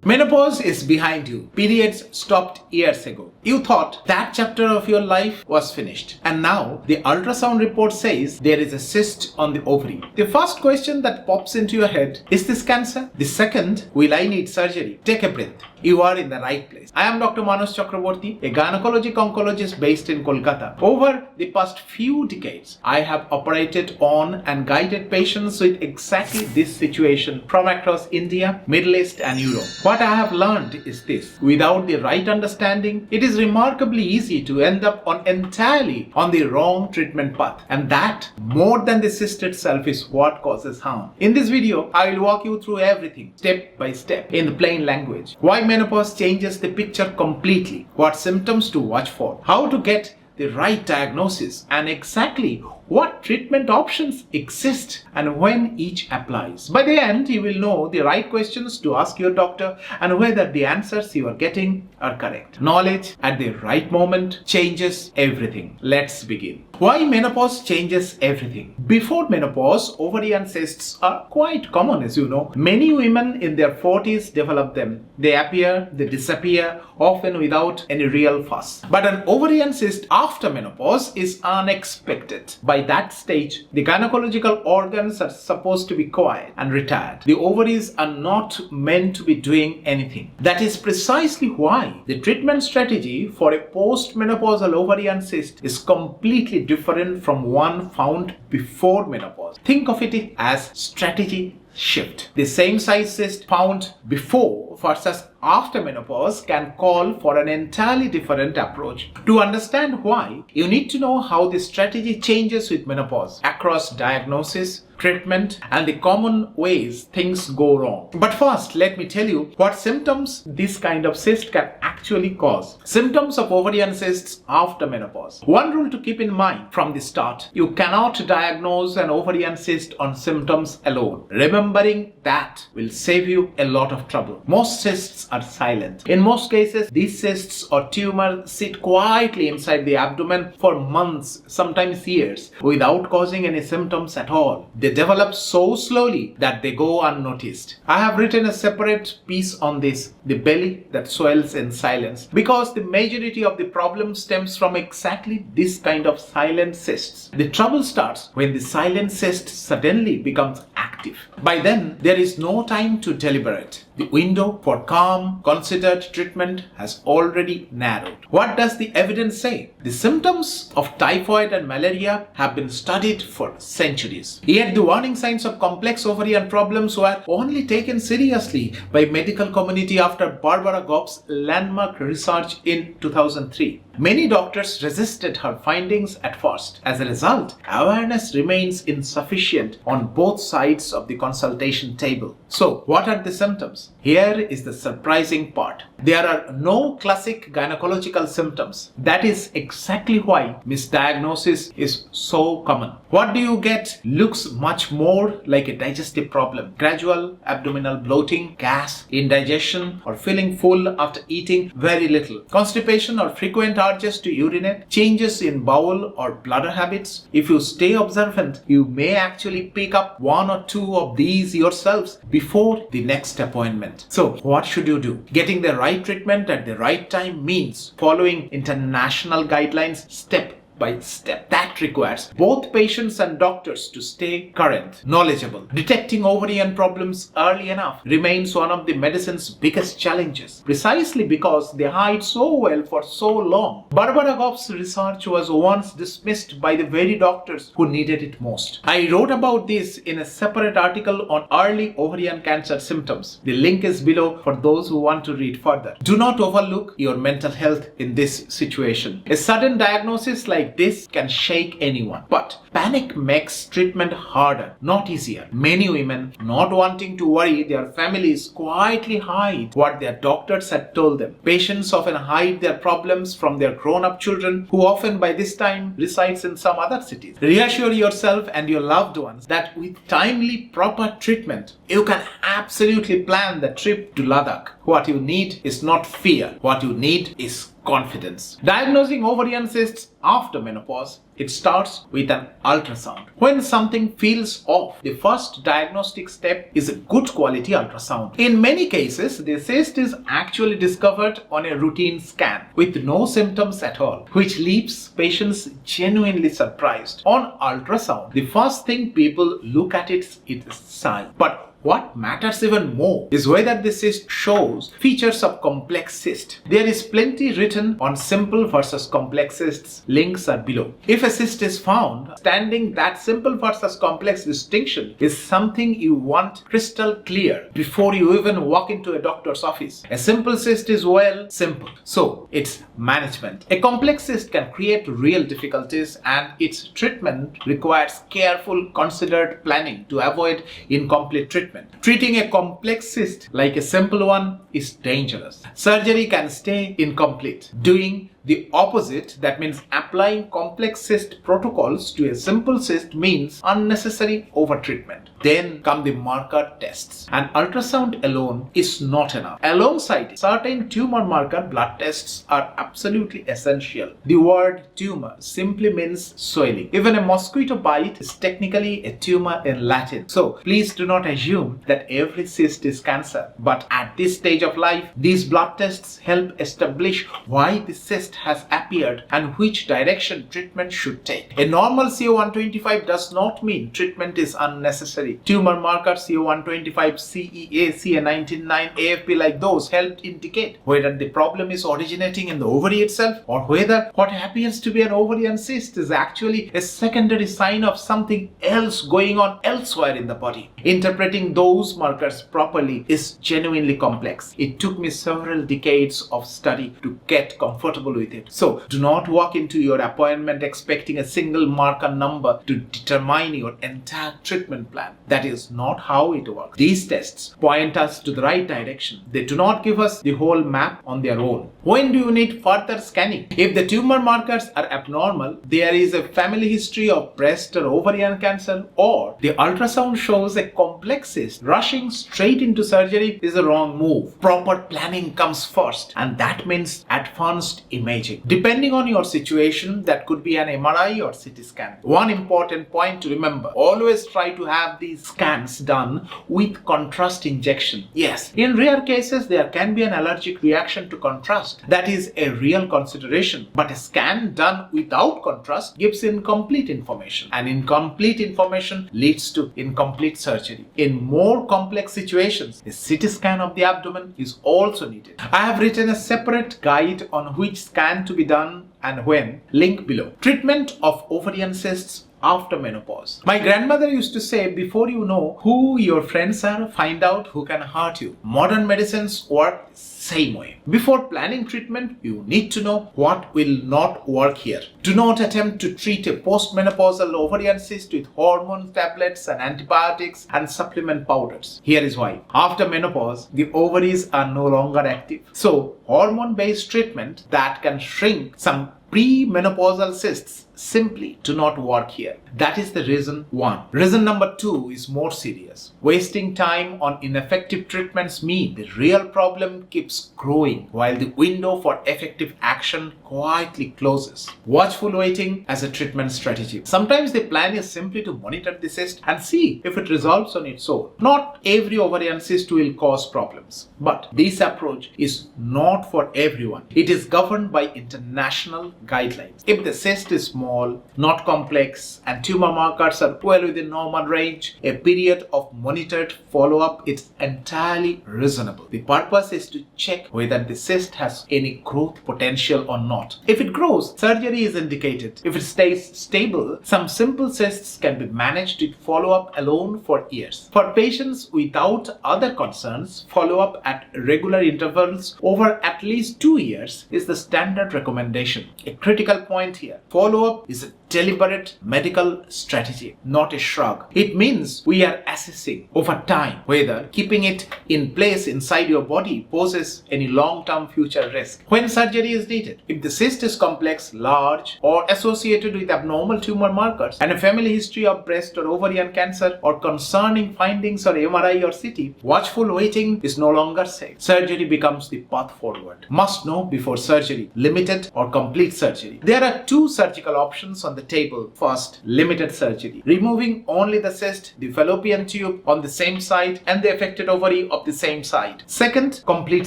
Menopause is behind you. Periods stopped years ago. You thought that chapter of your life was finished. And now the ultrasound report says there is a cyst on the ovary. The first question that pops into your head, is this cancer? The second, will I need surgery? Take a breath. You are in the right place. I am Dr. Chakrabarti, a gynecologic oncologist based in Kolkata. Over the past few decades, I have operated on and guided patients with exactly this situation from across India, Middle East and Europe. What I have learned is this: without the right understanding, it is remarkably easy to end up entirely on the wrong treatment path. And that, more than the cyst itself, is what causes harm. In this video, I will walk you through everything, step by step, in plain language. Why menopause changes the picture completely, what symptoms to watch for, how to get the right diagnosis, and exactly what treatment options exist and when each applies. By the end, you will know the right questions to ask your doctor and whether the answers you are getting are correct. Knowledge at the right moment changes everything. Let's begin. Why menopause changes everything? Before menopause, ovarian cysts are quite common, as you know. Many women in their 40s develop them. They appear, they disappear, often without any real fuss. But an ovarian cyst after menopause is unexpected. By that stage, the gynecological organs are supposed to be quiet and retired. The ovaries are not meant to be doing anything. That is precisely why the treatment strategy for a postmenopausal ovarian cyst is completely different from one found before menopause. Think of it as strategy shift. The same size cyst found before versus after menopause can call for an entirely different approach. To understand why, you need to know how the strategy changes with menopause across diagnosis, treatment, and the common ways things go wrong. But first, let me tell you what symptoms this kind of cyst can actually cause. Symptoms of ovarian cysts after menopause. One rule to keep in mind from the start: you cannot diagnose an ovarian cyst on symptoms alone. Remembering that will save you a lot of trouble. Most cysts are silent. In most cases, these cysts or tumors sit quietly inside the abdomen for months, sometimes years, without causing any symptoms at all. They develop so slowly that they go unnoticed. I have written a separate piece on this, the belly that swells in silence, because the majority of the problem stems from exactly this kind of silent cysts. The trouble starts when the silent cyst suddenly becomes active. By then, there is no time to deliberate. The window for calm, considered treatment has already narrowed. What does the evidence say? The symptoms of typhoid and malaria have been studied for centuries. Yet the warning signs of complex ovarian problems were only taken seriously by medical community after Barbara Goff's landmark research in 2003. Many doctors resisted her findings at first. As a result, awareness remains insufficient on both sides of the consultation table. So, what are the symptoms? Here is the surprising part. There are no classic gynecological symptoms. That is exactly why misdiagnosis is so common. What do you get looks much more like a digestive problem. Gradual abdominal bloating, gas, indigestion, or feeling full after eating very little. Constipation or frequent urges to urinate. Changes in bowel or bladder habits. If you stay observant, you may actually pick up one or two of these yourselves before the next appointment. So, what should you do? Getting the right treatment at the right time means following international guidelines step by step. That requires both patients and doctors to stay current, knowledgeable. Detecting ovarian problems early enough remains one of the medicine's biggest challenges, precisely because they hide so well for so long. Barbara Goff's research was once dismissed by the very doctors who needed it most. I wrote about this in a separate article on early ovarian cancer symptoms. The link is below for those who want to read further. Do not overlook your mental health in this situation. A sudden diagnosis like this can shake anyone, but panic makes treatment harder, not easier. Many women, not wanting to worry their families, quietly hide what their doctors had told them. Patients often hide their problems from their grown-up children, who often by this time resides in some other cities. Reassure yourself and your loved ones that with timely, proper treatment, you can absolutely plan the trip to Ladakh. What you need is not fear. What you need is confidence. Diagnosing ovarian cysts after menopause, it starts with an ultrasound. When something feels off, the first diagnostic step is a good quality ultrasound. In many cases, the cyst is actually discovered on a routine scan with no symptoms at all, which leaves patients genuinely surprised. On ultrasound, the first thing people look at is its size. But what matters even more is whether the cyst shows features of complex cyst. There is plenty written on simple versus complex cysts. Links are below. If a cyst is found, understanding that simple versus complex distinction is something you want crystal clear before you even walk into a doctor's office. A simple cyst is, well, simple. So, it's management. A complex cyst can create real difficulties, and its treatment requires careful, considered planning to avoid incomplete treatment. Treating a complex cyst like a simple one is dangerous. Surgery can stay incomplete. Doing the opposite, that means applying complex cyst protocols to a simple cyst, means unnecessary overtreatment. Then come the marker tests. And ultrasound alone is not enough. Alongside it, certain tumor marker blood tests are absolutely essential. The word tumor simply means swelling. Even a mosquito bite is technically a tumor in Latin. So please do not assume that every cyst is cancer. But at this stage of life, these blood tests help establish why the cyst has appeared and which direction treatment should take. A normal CA125 does not mean treatment is unnecessary. Tumor marker CA125, CEA, CA19-9, AFP, like those help indicate whether the problem is originating in the ovary itself, or whether what appears to be an ovarian cyst is actually a secondary sign of something else going on elsewhere in the body. Interpreting those markers properly is genuinely complex. It took me several decades of study to get comfortable with it. So do not walk into your appointment expecting a single marker number to determine your entire treatment plan. That is not how it works. These tests point us to the right direction. They do not give us the whole map on their own. When do you need further scanning? If the tumor markers are abnormal, there is a family history of breast or ovarian cancer, or the ultrasound shows a complex cyst, rushing straight into surgery is a wrong move. Proper planning comes first, and that means advanced imaging. Depending on your situation, that could be an MRI or CT scan. One important point to remember: always try to have these scans done with contrast injection. Yes, in rare cases there can be an allergic reaction to contrast. That is a real consideration. But a scan done without contrast gives incomplete information, and incomplete information leads to incomplete surgery. In more complex situations, a CT scan of the abdomen is also needed. I have written a separate guide on which scan to be done and when. Link below. Treatment of ovarian cysts after menopause. My grandmother used to say, before you know who your friends are, find out who can hurt you. Modern medicines work same way. Before planning treatment, you need to know what will not work here. Do not attempt to treat a postmenopausal ovarian cyst with hormone tablets and antibiotics and supplement powders. Here is why. After menopause, the ovaries are no longer active. So, hormone-based treatment that can shrink some premenopausal cysts simply do not work here. That is the reason one. Reason number two is more serious. Wasting time on ineffective treatments mean the real problem keeps growing while the window for effective action quietly closes. Watchful waiting as a treatment strategy. Sometimes the plan is simply to monitor the cyst and see if it resolves on its own. Not every ovarian cyst will cause problems, but this approach is not for everyone. It is governed by international guidelines. If the cyst is small, not complex, and tumor markers are well within normal range, a period of monitored follow-up is entirely reasonable. The purpose is to check whether the cyst has any growth potential or not. If it grows, surgery is indicated. If it stays stable, some simple cysts can be managed with follow-up alone for years. For patients without other concerns, follow-up at regular intervals over at least 2 years is the standard recommendation. A critical point here: follow-up is a deliberate medical strategy, not a shrug. It means we are assessing over time whether keeping it in place inside your body poses any long-term future risk. When surgery is needed, if the cyst is complex, large, or associated with abnormal tumor markers, and a family history of breast or ovarian cancer, or concerning findings on MRI or CT, watchful waiting is no longer safe. Surgery becomes the path forward. Must know before surgery: limited or complete surgery. There are two surgical options on the the table. First, limited surgery, removing only the cyst, the fallopian tube on the same side and the affected ovary of the same side. Second, complete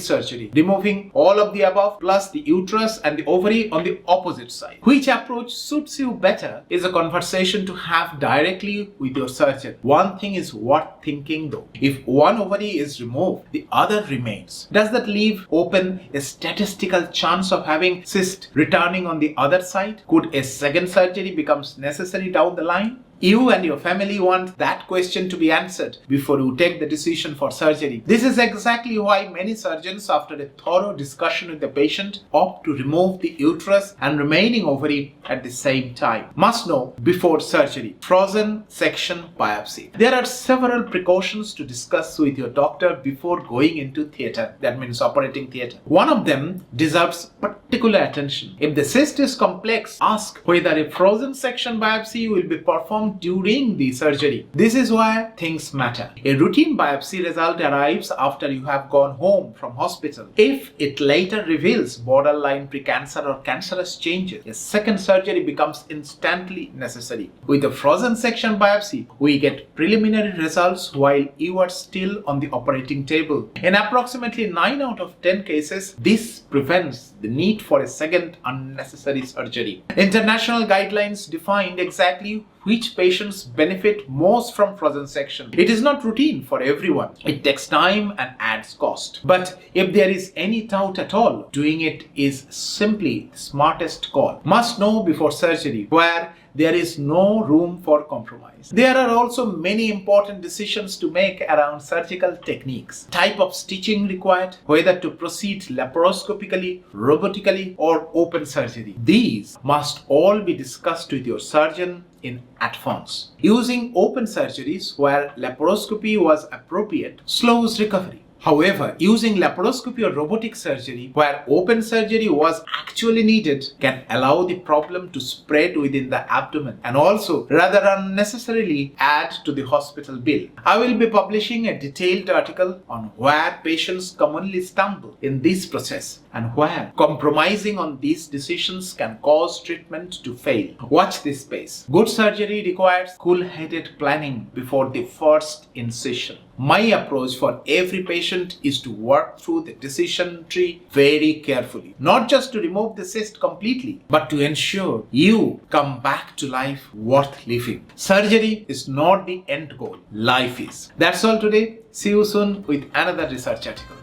surgery, removing all of the above plus the uterus and the ovary on the opposite side. Which approach suits you better is a conversation to have directly with your surgeon. One thing is worth thinking though. If one ovary is removed, the other remains. Does that leave open a statistical chance of having cyst returning on the other side? Could a second surgery become necessary down the line? You and your family want that question to be answered before you take the decision for surgery. This is exactly why many surgeons, after a thorough discussion with the patient, opt to remove the uterus and remaining ovary at the same time. Must know before surgery: frozen section biopsy. There are several precautions to discuss with your doctor before going into theatre, that means operating theatre. One of them deserves particular attention. If the cyst is complex, ask whether a frozen section biopsy will be performed during the surgery. This is why things matter. A routine biopsy result arrives after you have gone home from hospital. If it later reveals borderline precancer or cancerous changes, a second surgery becomes instantly necessary. With a frozen section biopsy, we get preliminary results while you are still on the operating table. In approximately 9 out of 10 cases, this prevents the need for a second unnecessary surgery. International guidelines defined exactly which patients benefit most from frozen section. It is not routine for everyone. It takes time and adds cost. But if there is any doubt at all, doing it is simply the smartest call. Must know before surgery, where there is no room for compromise. There are also many important decisions to make around surgical techniques, type of stitching required, whether to proceed laparoscopically, robotically, or open surgery. These must all be discussed with your surgeon in advance. Using open surgeries where laparoscopy was appropriate slows recovery. However, using laparoscopy or robotic surgery where open surgery was actually needed can allow the problem to spread within the abdomen and also rather unnecessarily add to the hospital bill. I will be publishing a detailed article on where patients commonly stumble in this process and where compromising on these decisions can cause treatment to fail. Watch this space. Good surgery requires cool-headed planning before the first incision. My approach for every patient is to work through the decision tree very carefully. Not just to remove the cyst completely, but to ensure you come back to life worth living. Surgery is not the end goal. Life is. That's all today. See you soon with another research article.